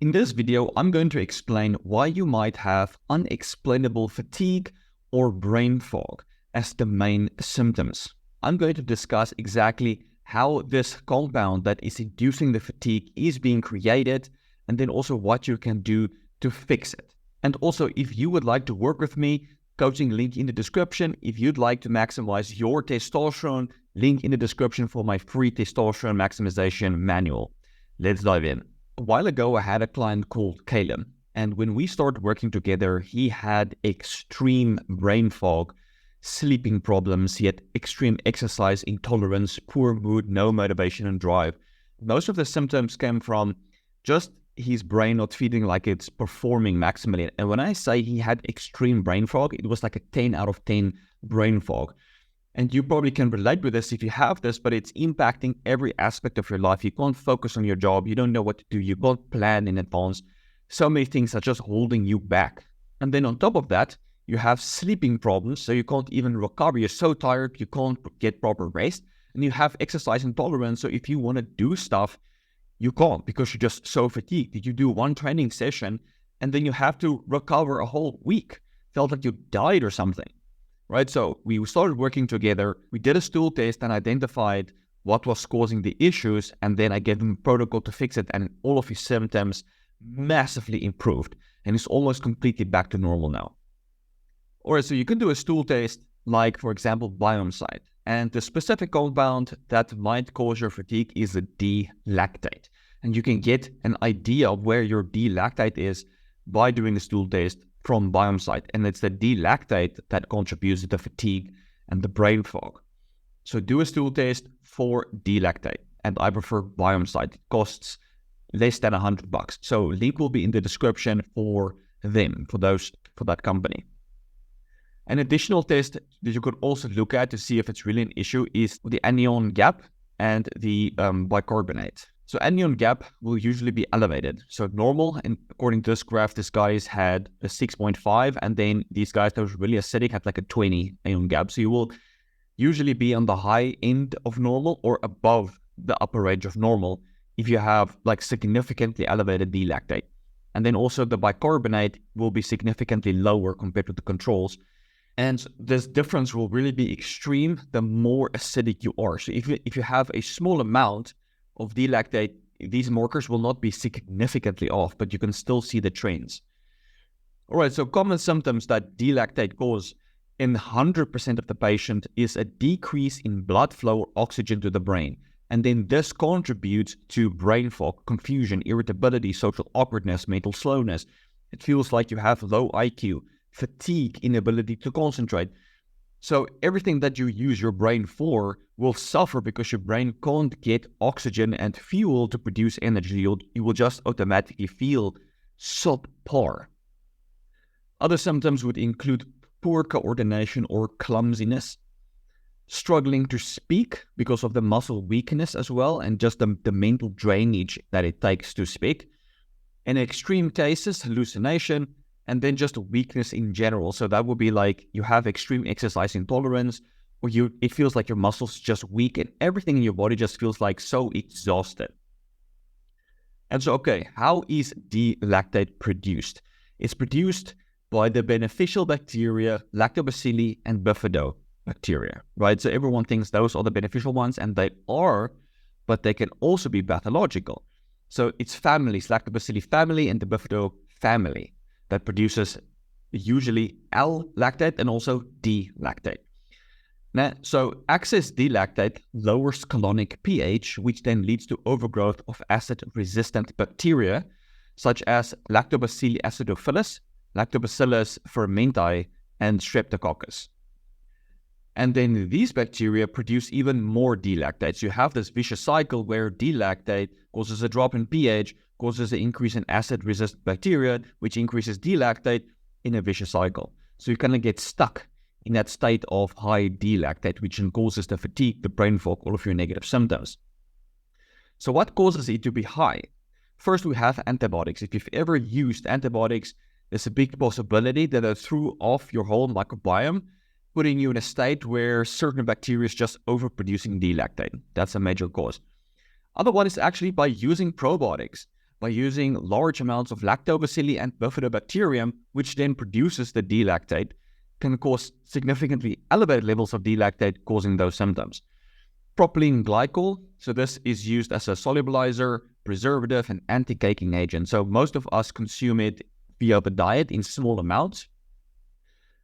In this video, I'm going to explain why you might have unexplainable fatigue or brain fog as the main symptoms. I'm going to discuss exactly how this compound that is inducing the fatigue is being created, and then also what you can do to fix it. And also, if you would like to work with me, coaching link in the description. If you'd like to maximize your testosterone, link in the description for my free testosterone maximization manual. Let's dive in. A while ago, I had a client called Caleb, and when we started working together, he had extreme brain fog, sleeping problems, he had extreme exercise intolerance, poor mood, no motivation and drive. Most of the symptoms came from just his brain not feeling like it's performing maximally. And when I say he had extreme brain fog, it was like a 10 out of 10 brain fog. And you probably can relate with this if you have this, but it's impacting every aspect of your life. You can't focus on your job. You don't know what to do. You can't plan in advance. So many things are just holding you back. And then on top of that, you have sleeping problems. So you can't even recover. You're so tired, you can't get proper rest. And you have exercise intolerance. So if you want to do stuff, you can't because you're just so fatigued. Did you do one training session and then you have to recover a whole week? Felt like you died or something. Right, so we started working together. We did a stool test and identified what was causing the issues, and then I gave him a protocol to fix it, and all of his symptoms massively improved, and he's almost completely back to normal now. All right, so you can do a stool test, like for example, biome-site, and the specific compound that might cause your fatigue is the D-lactate, and you can get an idea of where your D-lactate is by doing the stool test from biome-site, and it's the D-lactate that contributes to the fatigue and the brain fog. So do a stool test for D-lactate, and I prefer biome-site. It costs less than $100. So link will be in the description for them, for that company. An additional test that you could also look at to see if it's really an issue is the anion gap and the bicarbonate. So anion gap will usually be elevated. So normal, and according to this graph, this guy's had a 6.5, and then these guys that was really acidic had like a 20 anion gap. So you will usually be on the high end of normal or above the upper range of normal if you have like significantly elevated D-lactate. And then also the bicarbonate will be significantly lower compared to the controls. And this difference will really be extreme the more acidic you are. So if you have a small amount of D-lactate, these markers will not be significantly off, but you can still see the trends. All right, so common symptoms that D-lactate cause in 100% of the patient is a decrease in blood flow or oxygen to the brain. And then this contributes to brain fog, confusion, irritability, social awkwardness, mental slowness. It feels like you have low IQ, fatigue, inability to concentrate. So everything that you use your brain for will suffer because your brain can't get oxygen and fuel to produce energy. You will just automatically feel subpar. Other symptoms would include poor coordination or clumsiness, struggling to speak because of the muscle weakness as well, and just the mental drainage that it takes to speak. In extreme cases, hallucination, and then just weakness in general. So that would be like you have extreme exercise intolerance, or it feels like your muscles just weak and everything in your body just feels like so exhausted. And so, okay, how is D-lactate produced? It's produced by the beneficial bacteria, lactobacilli and bifidobacteria, right? So everyone thinks those are the beneficial ones, and they are, but they can also be pathological. So it's families, lactobacilli family and the bifido family, that produces usually L-lactate and also D-lactate. Now, so excess D-lactate lowers colonic pH, which then leads to overgrowth of acid-resistant bacteria, such as Lactobacillus acidophilus, Lactobacillus fermenti, and Streptococcus. And then these bacteria produce even more D-lactate. So you have this vicious cycle where D-lactate causes a drop in pH, causes an increase in acid-resistant bacteria, which increases D-lactate in a vicious cycle. So you kind of get stuck in that state of high D-lactate, which then causes the fatigue, the brain fog, all of your negative symptoms. So what causes it to be high? First, we have antibiotics. If you've ever used antibiotics, there's a big possibility that it threw off your whole microbiome, putting you in a state where certain bacteria is just overproducing D-lactate. That's a major cause. Other one is actually by using probiotics. by using large amounts of lactobacilli and bifidobacterium, which then produces the D-lactate, can cause significantly elevated levels of D-lactate, causing those symptoms. Propylene glycol, so this is used as a solubilizer, preservative, and anti-caking agent. So most of us consume it via the diet in small amounts.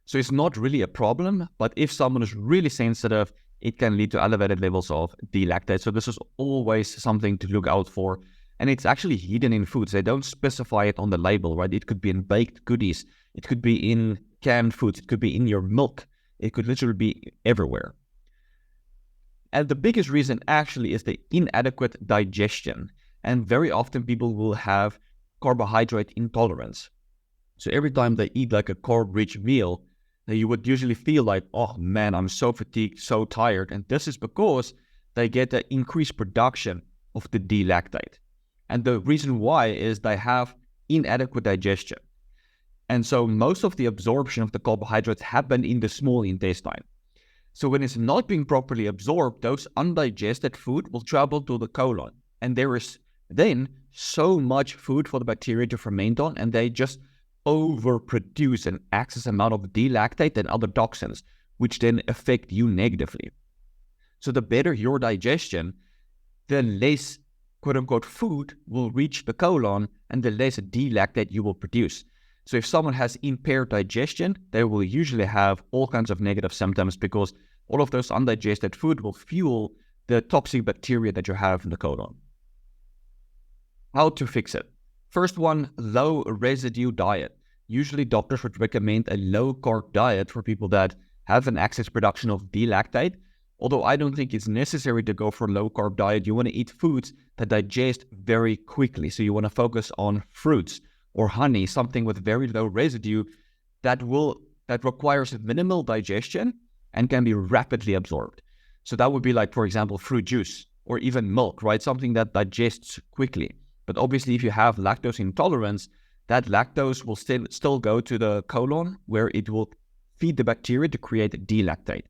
So it's not really a problem, but if someone is really sensitive, it can lead to elevated levels of D-lactate. So this is always something to look out for. And it's actually hidden in foods. They don't specify it on the label, right? It could be in baked goodies. It could be in canned foods. It could be in your milk. It could literally be everywhere. And the biggest reason actually is the inadequate digestion. And very often people will have carbohydrate intolerance. So every time they eat like a carb-rich meal, you would usually feel like, oh man, I'm so fatigued, so tired. And this is because they get an increased production of the D-lactate. And the reason why is they have inadequate digestion. And so most of the absorption of the carbohydrates happen in the small intestine. So when it's not being properly absorbed, those undigested food will travel to the colon. And there is then so much food for the bacteria to ferment on, and they just overproduce an excess amount of D-lactate and other toxins, which then affect you negatively. So the better your digestion, the less quote-unquote food will reach the colon and the less D-lactate you will produce. So if someone has impaired digestion, they will usually have all kinds of negative symptoms because all of those undigested food will fuel the toxic bacteria that you have in the colon. How to fix it? First one, low residue diet. Usually doctors would recommend a low carb diet for people that have an excess production of D-lactate. Although I don't think it's necessary to go for a low carb diet. You want to eat foods that digest very quickly. So you want to focus on fruits or honey, something with very low residue that requires minimal digestion and can be rapidly absorbed. So that would be like, for example, fruit juice or even milk, right? Something that digests quickly. But obviously, if you have lactose intolerance, that lactose will still go to the colon where it will feed the bacteria to create D-lactate.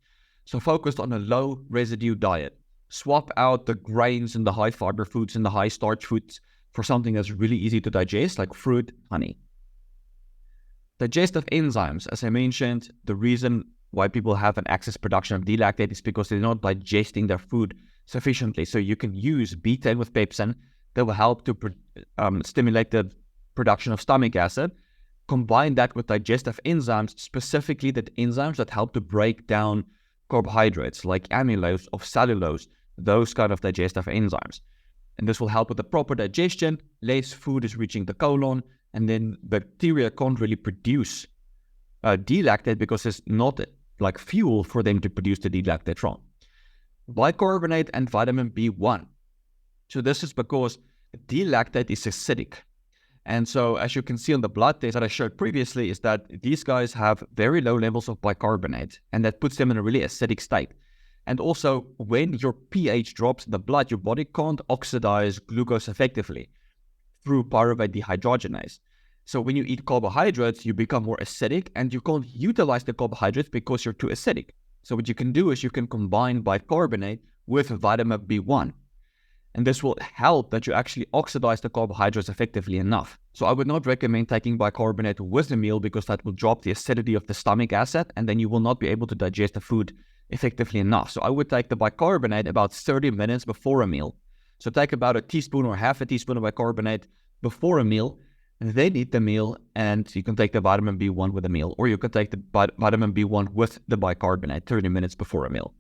So focus on a low residue diet. Swap out the grains and the high fiber foods and the high starch foods for something that's really easy to digest, like fruit, honey. Digestive enzymes, as I mentioned, the reason why people have an excess production of D-lactate is because they're not digesting their food sufficiently. So you can use betaine with pepsin that will help to stimulate the production of stomach acid. Combine that with digestive enzymes, specifically the enzymes that help to break down carbohydrates like amylose or cellulose, those kind of digestive enzymes. And this will help with the proper digestion. Less food is reaching the colon, and then bacteria can't really produce D-lactate because there's not like fuel for them to produce the D-lactate from. Bicarbonate and vitamin B1. So this is because D-lactate is acidic. And so as you can see on the blood test that I showed previously is that these guys have very low levels of bicarbonate, and that puts them in a really acidic state. And also when your pH drops in the blood, your body can't oxidize glucose effectively through pyruvate dehydrogenase. So when you eat carbohydrates, you become more acidic and you can't utilize the carbohydrates because you're too acidic. So what you can do is you can combine bicarbonate with vitamin B1. And this will help that you actually oxidize the carbohydrates effectively enough. So I would not recommend taking bicarbonate with the meal because that will drop the acidity of the stomach acid and then you will not be able to digest the food effectively enough. So I would take the bicarbonate about 30 minutes before a meal. So take about a teaspoon or half a teaspoon of bicarbonate before a meal, and then eat the meal, and you can take the vitamin B1 with a meal, or you can take the vitamin B1 with the bicarbonate 30 minutes before a meal.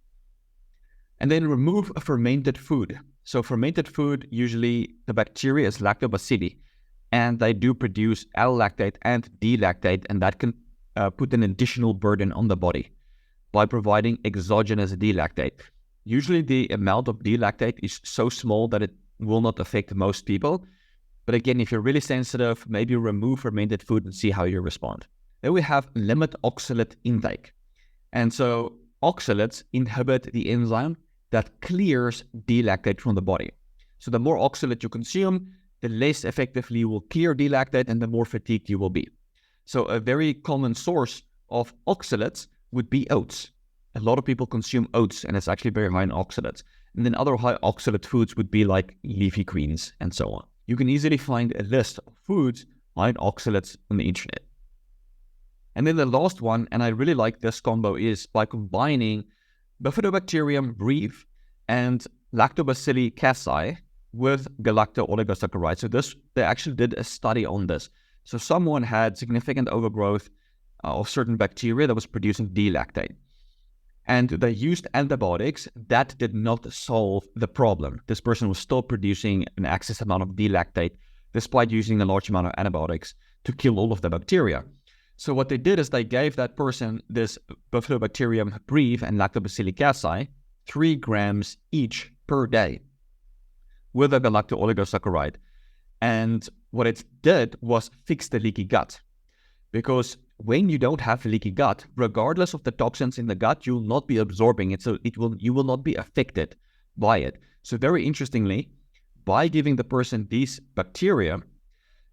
And then remove fermented food. So fermented food, usually the bacteria is lactobacilli, and they do produce L-lactate and D-lactate, and that can put an additional burden on the body by providing exogenous D-lactate. Usually the amount of D-lactate is so small that it will not affect most people. But again, if you're really sensitive, maybe remove fermented food and see how you respond. Then we have limit oxalate intake. And so oxalates inhibit the enzyme that clears D-lactate from the body. So the more oxalate you consume, the less effectively you will clear D-lactate and the more fatigued you will be. So a very common source of oxalates would be oats. A lot of people consume oats and it's actually very high in oxalates. And then other high oxalate foods would be like leafy greens and so on. you can easily find a list of foods like oxalates on the internet. And then the last one, and I really like this combo, is by combining Bifidobacterium breve and Lactobacilli casei with galacto-oligosaccharides. So they actually did a study on this. So someone had significant overgrowth of certain bacteria that was producing D-lactate. And they used antibiotics that did not solve the problem. This person was still producing an excess amount of D-lactate despite using a large amount of antibiotics to kill all of the bacteria. So what they did is they gave that person this Bifidobacterium breve and Lactobacilli casei, 3 grams each per day with a galacto-oligosaccharide. And what it did was fix the leaky gut. Because when you don't have leaky gut, regardless of the toxins in the gut, you'll not be absorbing it, so you will not be affected by it. So very interestingly, by giving the person these bacteria,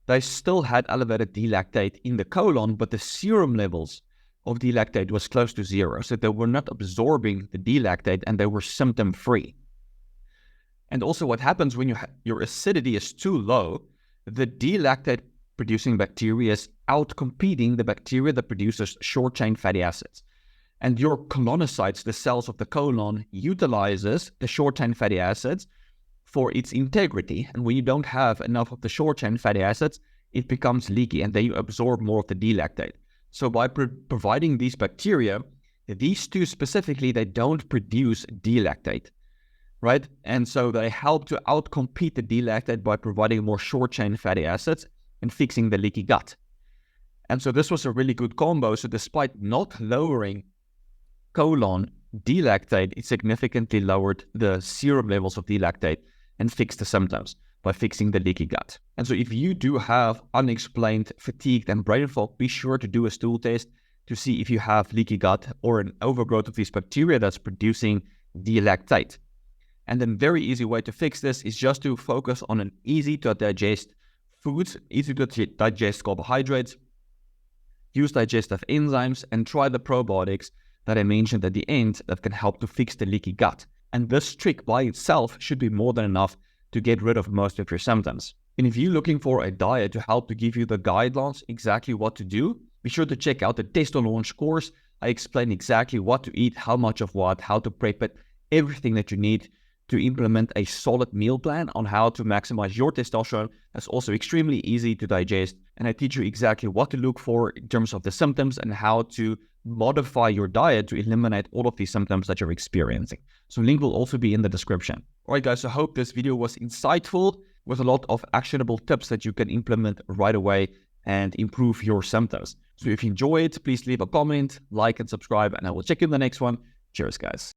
they still had elevated D-lactate in the colon, but the serum levels of D-lactate was close to 0. So they were not absorbing the D-lactate and they were symptom-free. And also what happens when your acidity is too low, the D-lactate producing bacteria is outcompeting the bacteria that produces short-chain fatty acids. And your colonocytes, the cells of the colon, utilizes the short-chain fatty acids for its integrity. And when you don't have enough of the short-chain fatty acids, it becomes leaky and then you absorb more of the D-lactate. So by providing these bacteria, these two specifically, they don't produce D-lactate, right? And so they help to outcompete the D-lactate by providing more short-chain fatty acids and fixing the leaky gut. And so this was a really good combo. So despite not lowering colon D-lactate, it significantly lowered the serum levels of D-lactate and fixed the symptoms by fixing the leaky gut. And so if you do have unexplained fatigue and brain fog, be sure to do a stool test to see if you have leaky gut or an overgrowth of these bacteria that's producing D-lactate. And then very easy way to fix this is just to focus on an easy to digest foods, easy to digest carbohydrates, use digestive enzymes, and try the probiotics that I mentioned at the end that can help to fix the leaky gut. And this trick by itself should be more than enough to get rid of most of your symptoms. And if you're looking for a diet to help to give you the guidelines exactly what to do, be sure to check out the Test on Launch course. I explain exactly what to eat, how much of what, how to prep it, everything that you need to implement a solid meal plan on how to maximize your testosterone. That's also extremely easy to digest. And I teach you exactly what to look for in terms of the symptoms and how to modify your diet to eliminate all of these symptoms that you're experiencing. So link will also be in the description. All right, guys, I hope this video was insightful with a lot of actionable tips that you can implement right away and improve your symptoms. So if you enjoy it, please leave a comment, like, and subscribe, and I will check you in the next one. Cheers, guys.